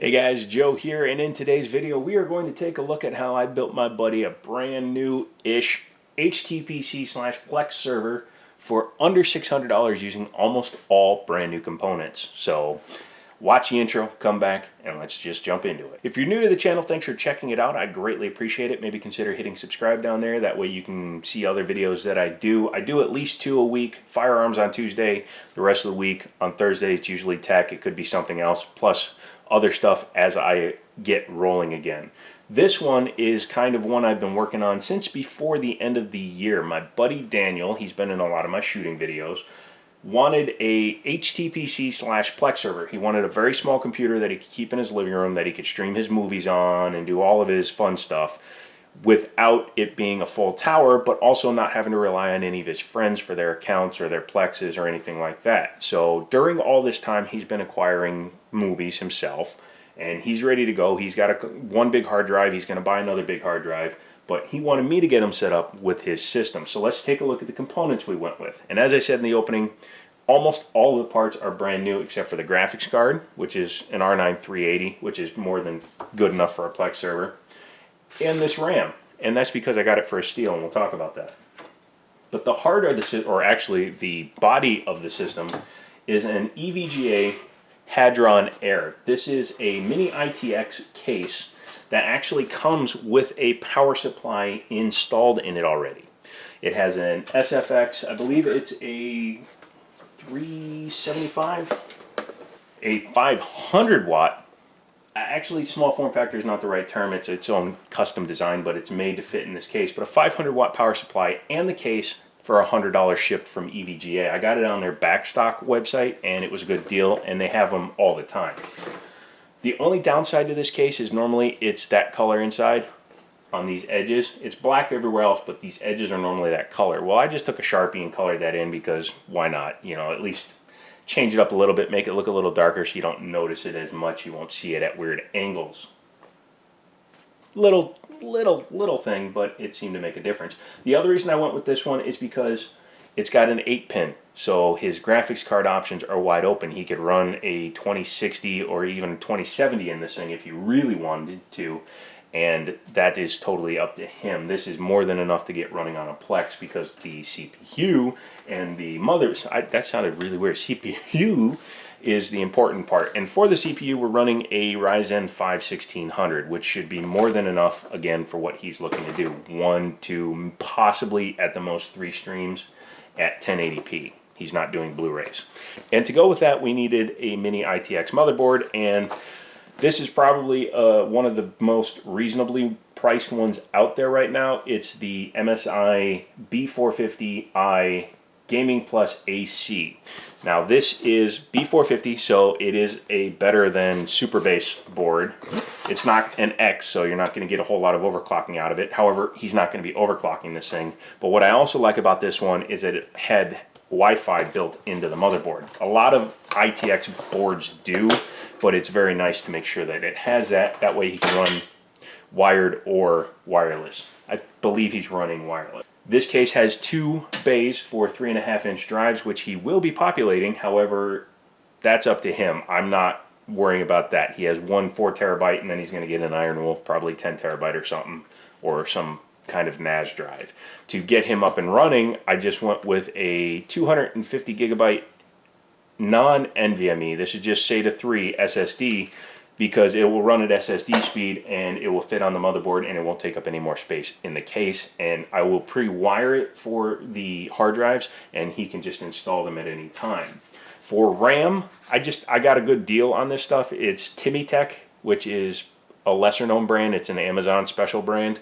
Hey guys, Joe here, and in today's video we are going to take a look at how I built my buddy a brand new-ish HTPC slash Plex server for under $600 using almost all brand new components. So watch the intro, come back, and let's just jump into it. If you're new to the channel, thanks for checking it out. I greatly appreciate it. Maybe consider hitting subscribe down there. That way you can see other videos that I do. I do at least 2 a week. Firearms on Tuesday. The rest of the week on Thursday it's usually tech. It could be something else. Plus other stuff as I get rolling again. This one is kind of one I've been working on since before the end of the year. My buddy Daniel, he's been in a lot of my shooting videos, wanted a HTPC slash Plex server. He wanted a very small computer that he could keep in his living room, that he could stream his movies on and do all of his fun stuff without it being a full tower, but also not having to rely on any of his friends for their accounts or their Plexes or anything like that. So during all this time, he's been acquiring movies himself, and he's ready to go. He's got one big hard drive. He's going to buy another big hard drive, but he wanted me to get him set up with his system. So let's take a look at the components we went with. And as I said in the opening, almost all of the parts are brand new except for the graphics card, which is an R9 380, which is more than good enough for a Plex server, and this RAM, and that's because I got it for a steal, and we'll talk about that. But the heart of the, or actually the body of the system, is an EVGA Hadron Air. This is a mini ITX case that actually comes with a power supply installed in it already. It has an SFX, I believe it's a 375, a 500 watt. Actually, small form factor is not the right term. It's its own custom design, but it's made to fit in this case. But a 500 watt power supply and the case for $100 shipped from EVGA. I got it on their backstock website, and it was a good deal, and they have them all the time. The only downside to this case is normally it's that color inside on these edges. It's black everywhere else, but these edges are normally that color. Well, I just took a Sharpie and colored that in because why not? You know, at least change it up a little bit, make it look a little darker so you don't notice it as much. You won't see it at weird angles. Little thing, but it seemed to make a difference. The other reason I went with this one is because it's got an 8-pin, so his graphics card options are wide open. He could run a 2060 or even 2070 in this thing if he really wanted to, and that is totally up to him. This is more than enough to get running on a Plex because the CPU and the that sounded really weird. CPU is the important part. And for the CPU, we're running a Ryzen 5 1600, which should be more than enough, again, for what he's looking to do. 1, 2, possibly at the most 3 streams at 1080p. He's not doing Blu-rays. And to go with that, we needed a mini ITX motherboard, and this is probably one of the most reasonably priced ones out there right now. It's the MSI B450i Gaming Plus AC. Now this is B450, so it is a better than Super Base board. It's not an X, so you're not going to get a whole lot of overclocking out of it. However, he's not going to be overclocking this thing. But what I also like about this one is that it had Wi-Fi built into the motherboard. A lot of ITX boards do, but it's very nice to make sure that it has that. That way he can run wired or wireless. I believe he's running wireless. This case has 2 bays for 3.5-inch drives, which he will be populating. However, that's up to him. I'm not worrying about that. He has one 4 terabyte, and then he's going to get an Iron Wolf, probably 10 terabyte or something, or some kind of NAS drive. To get him up and running, I just went with a 250 gigabyte non-NVMe. This is just SATA 3 SSD, because it will run at SSD speed and it will fit on the motherboard and it won't take up any more space in the case. And I will pre-wire it for the hard drives, and he can just install them at any time. For RAM, I got a good deal on this stuff. It's Timitech, which is a lesser known brand. It's an Amazon special brand,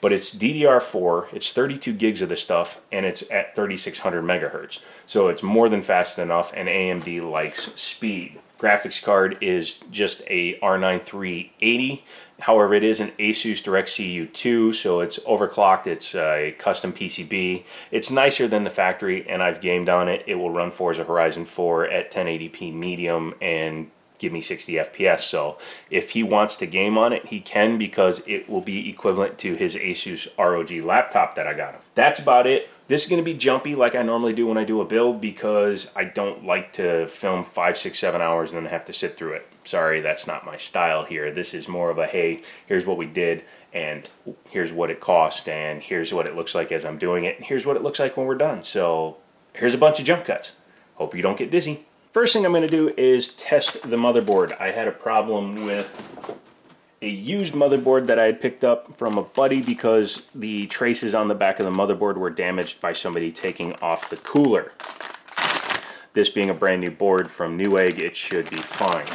but it's DDR4. It's 32 gigs of this stuff, and it's at 3600 megahertz. So it's more than fast enough, and AMD likes speed. Graphics card is just a R9 380. However, it is an Asus DirectCu 2, so it's overclocked. It's a custom PCB. It's nicer than the factory, and I've gamed on it. It will run Forza Horizon 4 at 1080p medium and give me 60 FPS. So if he wants to game on it, he can, because it will be equivalent to his Asus ROG laptop that I got him. That's about it. This is going to be jumpy like I normally do when I do a build, because I don't like to film 5, 6, 7 hours and then have to sit through it. Sorry, that's not my style here. This is more of a, hey, here's what we did, and here's what it cost, and here's what it looks like as I'm doing it, and here's what it looks like when we're done. So here's a bunch of jump cuts. Hope you don't get dizzy. First thing I'm going to do is test the motherboard. I had a problem with a used motherboard that I had picked up from a buddy because the traces on the back of the motherboard were damaged by somebody taking off the cooler. This being a brand new board from Newegg, it should be fine.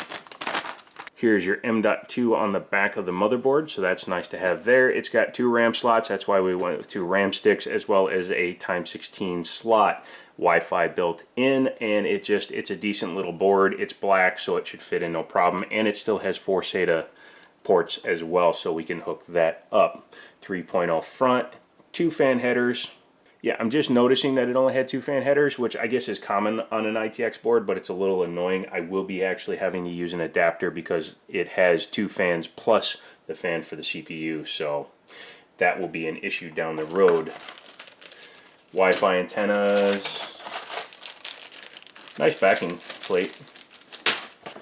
Here's your M.2 on the back of the motherboard, so that's nice to have there. It's got 2 RAM slots, that's why we went with 2 RAM sticks, as well as a x16 slot. Wi-Fi built in, and it's a decent little board. It's black, so it should fit in no problem, and it still has 4 SATA ports as well, so we can hook that up. 3.0 front, 2 fan headers. Yeah, I'm just noticing that it only had 2 fan headers, which I guess is common on an ITX board, but it's a little annoying. I will be actually having to use an adapter because it has 2 fans plus the fan for the CPU, so that will be an issue down the road. Wi-Fi antennas, nice backing plate.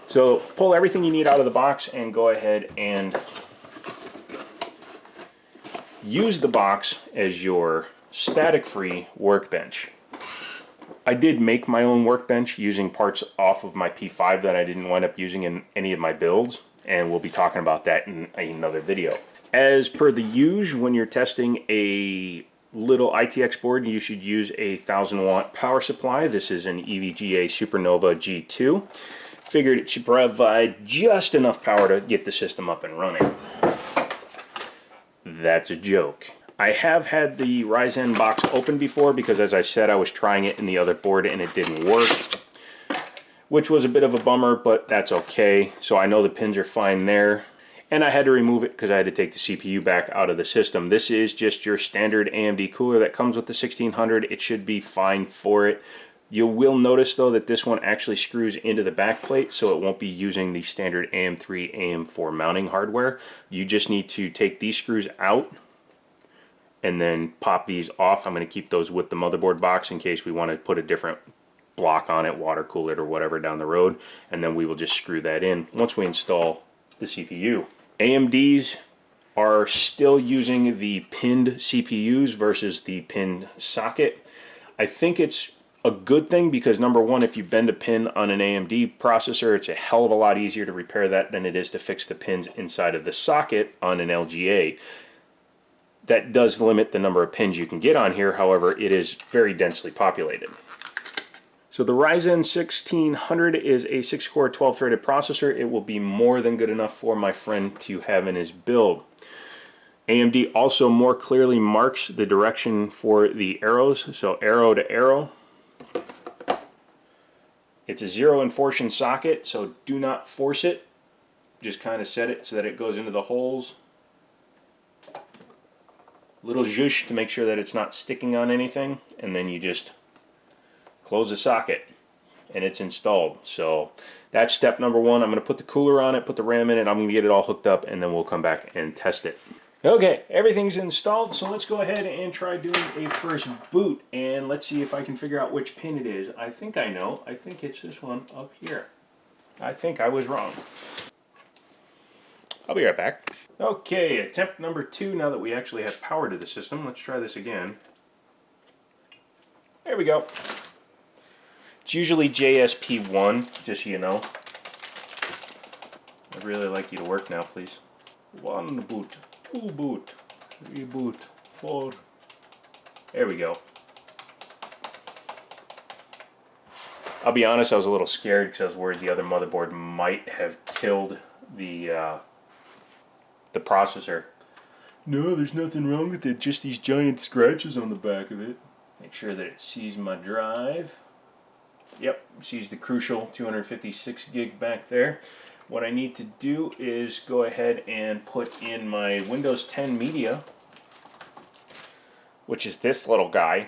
So pull everything you need out of the box and go ahead and use the box as your static-free workbench. I did make my own workbench using parts off of my P5 that I didn't wind up using in any of my builds, and we'll be talking about that in another video. As per the usual, when you're testing a little ITX board, you should use a 1000-watt power supply. This is an EVGA Supernova G2. Figured it should provide just enough power to get the system up and running. That's a joke. I have had the Ryzen box open before because, as I said, I was trying it in the other board and it didn't work, which was a bit of a bummer, but that's okay. So I know the pins are fine there. And I had to remove it because I had to take the CPU back out of the system. This is just your standard AMD cooler that comes with the 1600. It should be fine for it. You will notice though that this one actually screws into the back plate, so it won't be using the standard AM3, AM4 mounting hardware. You just need to take these screws out and then pop these off. I'm going to keep those with the motherboard box in case we want to put a different block on it, water cool it or whatever down the road, and then we will just screw that in once we install the CPU. AMDs are still using the pinned CPUs versus the pinned socket. I think it's a good thing because, number one, if you bend a pin on an AMD processor, it's a hell of a lot easier to repair that than it is to fix the pins inside of the socket on an LGA. That does limit the number of pins you can get on here, however, it is very densely populated. So the Ryzen 1600 is a 6-core 12-threaded processor. It will be more than good enough for my friend to have in his build. AMD also more clearly marks the direction for the arrows, so arrow to arrow. It's a 0-insertion socket, so do not force it. Just kind of set it so that it goes into the holes. Little zhoosh to make sure that it's not sticking on anything, and then you just close the socket and it's installed. So that's step number one. I'm going to put the cooler on it, put the RAM in it, I'm going to get it all hooked up, and then we'll come back and test it. Okay, everything's installed, so let's go ahead and try doing a first boot, and let's see if I can figure out which pin it is. I think I know. I think it's this one up here. I think I was wrong. I'll be right back. Okay, attempt number 2, now that we actually have power to the system. Let's try this again. There we go. It's usually JSP1, just so you know. I'd really like you to work now, please. 1 boot, 2 boot, 3 boot, 4. There we go. I'll be honest, I was a little scared because I was worried the other motherboard might have killed the processor. No, there's nothing wrong with it, just these giant scratches on the back of it. Make sure that it sees my drive. Yep, sees the crucial 256 gig back there. What I need to do is go ahead and put in my Windows 10 media, which is this little guy,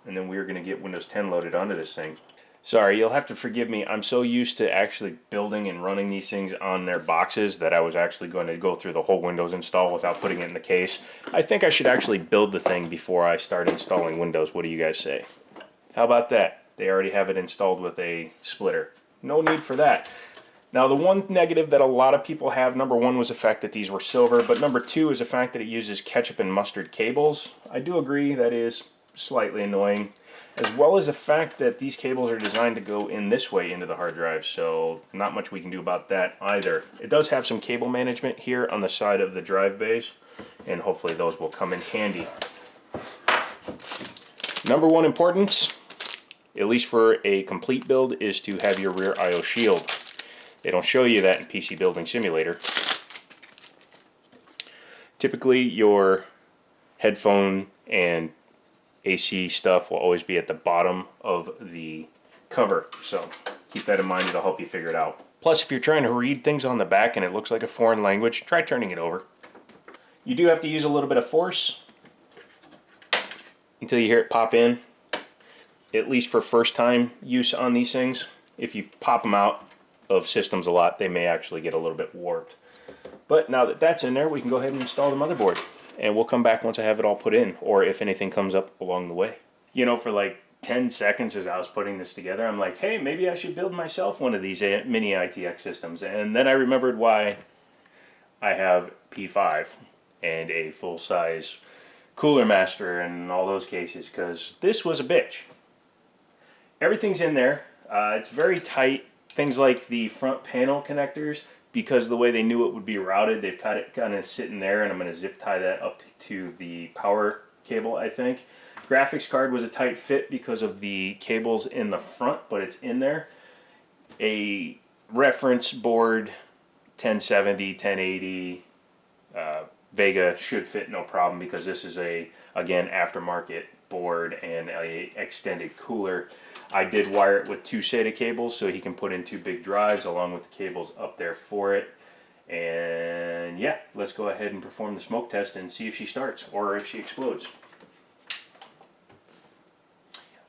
and then we're going to get Windows 10 loaded onto this thing. Sorry, you'll have to forgive me. I'm so used to actually building and running these things on their boxes that I was actually going to go through the whole Windows install without putting it in the case. I think I should actually build the thing before I start installing Windows. What do you guys say? How about that? They already have it installed with a splitter. No need for that. Now, the one negative that a lot of people have, number one, was the fact that these were silver, but number two is the fact that it uses ketchup and mustard cables. I do agree that is slightly annoying, as well as the fact that these cables are designed to go in this way into the hard drive, so not much we can do about that either. It does have some cable management here on the side of the drive bays, and hopefully those will come in handy. Number one importance, at least for a complete build, is to have your rear I/O shield. They don't show you that in PC Building Simulator. Typically, your headphone and AC stuff will always be at the bottom of the cover, so keep that in mind. It'll help you figure it out. Plus, if you're trying to read things on the back and it looks like a foreign language, try turning it over. You do have to use a little bit of force until you hear it pop in, at least for first time use on these things. If you pop them out of systems a lot, they may actually get a little bit warped. But now that that's in there, we can go ahead and install the motherboard. And we'll come back once I have it all put in, or if anything comes up along the way. You know, for like 10 seconds as I was putting this together, I'm like, hey, maybe I should build myself one of these mini ITX systems. And then I remembered why I have P5 and a full-size Cooler Master and all those cases, because this was a bitch. Everything's in there. It's very tight. Things like the front panel connectors, because of the way they knew it would be routed, they've got it kind of sitting there, and I'm going to zip tie that up to the power cable, I think. Graphics card was a tight fit because of the cables in the front, but it's in there. A reference board, 1070, 1080, Vega should fit no problem, because this is a, again, aftermarket board and a extended cooler. I did wire it with 2 SATA cables so he can put in 2 big drives along with the cables up there for it. And yeah, let's go ahead and perform the smoke test and see if she starts or if she explodes.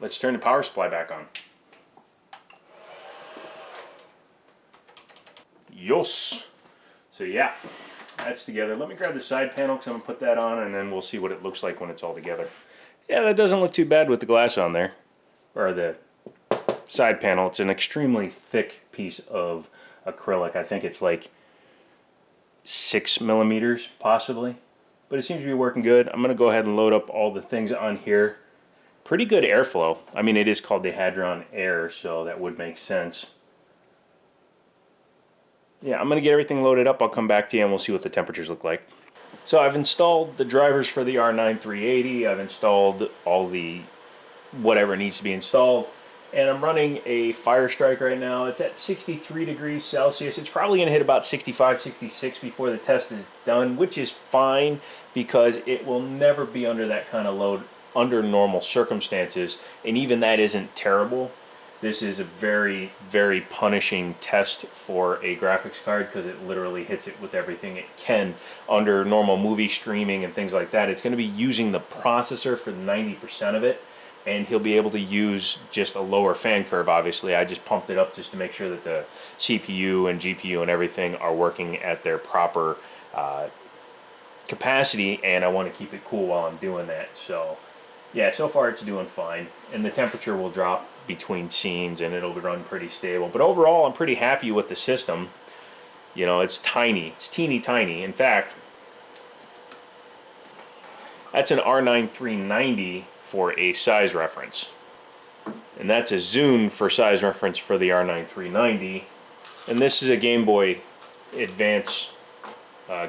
Let's turn the power supply back on. Yos! So yeah, that's together. Let me grab the side panel because I'm going to put that on, and then we'll see what it looks like when it's all together. Yeah, that doesn't look too bad with the glass on there, or the side panel. It's an extremely thick piece of acrylic. I think it's like 6 millimeters possibly, but it seems to be working good. I'm going to go ahead and load up all the things on here. Pretty good airflow. I mean, it is called the Hadron Air, so that would make sense. Yeah, I'm going to get everything loaded up. I'll come back to you and we'll see what the temperatures look like. So I've installed the drivers for the R9 380. I've installed all the whatever needs to be installed. And I'm running a Firestrike right now. It's at 63 degrees Celsius. It's probably going to hit about 65, 66 before the test is done, which is fine because it will never be under that kind of load under normal circumstances. And even that isn't terrible. This is a very, very punishing test for a graphics card because it literally hits it with everything it can under normal movie streaming and things like that. It's going to be using the processor for 90% of it, and he'll be able to use just a lower fan curve, obviously. I just pumped it up just to make sure that the CPU and GPU and everything are working at their proper capacity, and I want to keep it cool while I'm doing that. So yeah, so far it's doing fine, and the temperature will drop between scenes and it'll run pretty stable. But overall, I'm pretty happy with the system. You know, it's tiny. It's teeny tiny. In fact, that's an R9 390 for a size reference. And that's a Zune for size reference for the R9 390. And this is a Game Boy Advance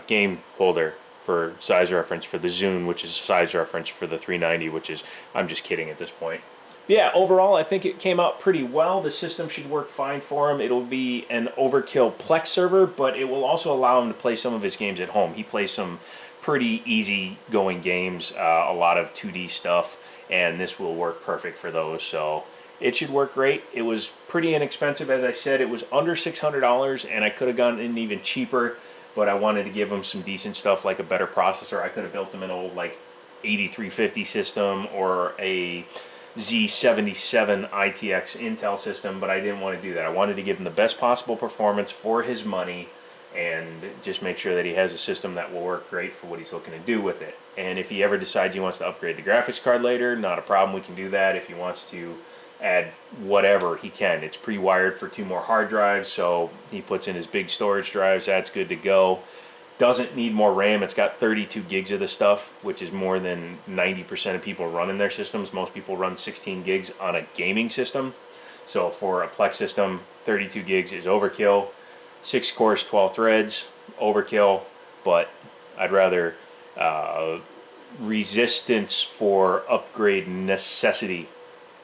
game holder for size reference for the Zune, which is size reference for the 390, which is, I'm just kidding at this point. Yeah, overall, I think it came out pretty well. The system should work fine for him. It'll be an overkill Plex server, but it will also allow him to play some of his games at home. He plays some pretty easy-going games, a lot of 2D stuff, and this will work perfect for those. So it should work great. It was pretty inexpensive, as I said. It was under $600, and I could have gotten it even cheaper, but I wanted to give him some decent stuff like a better processor. I could have built him an old, like, 8350 system or a Z77 ITX Intel system, but I didn't want to do that. I wanted to give him the best possible performance for his money and just make sure that he has a system that will work great for what he's looking to do with it. And if he ever decides he wants to upgrade the graphics card later, not a problem, we can do that. If he wants to add whatever, he can. It's pre-wired for 2 more hard drives, so he puts in his big storage drives, that's good to go. Doesn't need more RAM. It's got 32 gigs of the stuff, which is more than 90% of people run in their systems. Most people run 16 gigs on a gaming system. So for a Plex system, 32 gigs is overkill. 6 cores, 12 threads, overkill, but I'd rather resistance for upgrade necessity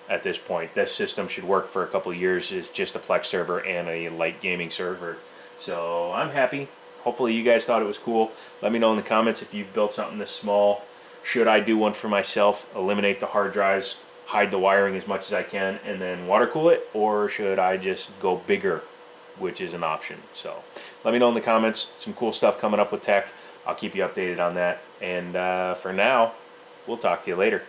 at this point. This system should work for a couple of years. It's just a Plex server and a light gaming server. So I'm happy. Hopefully you guys thought it was cool. Let me know in the comments if you've built something this small. Should I do one for myself, eliminate the hard drives, hide the wiring as much as I can, and then water cool it? Or should I just go bigger, which is an option? So let me know in the comments. Some cool stuff coming up with tech. I'll keep you updated on that. And for now, we'll talk to you later.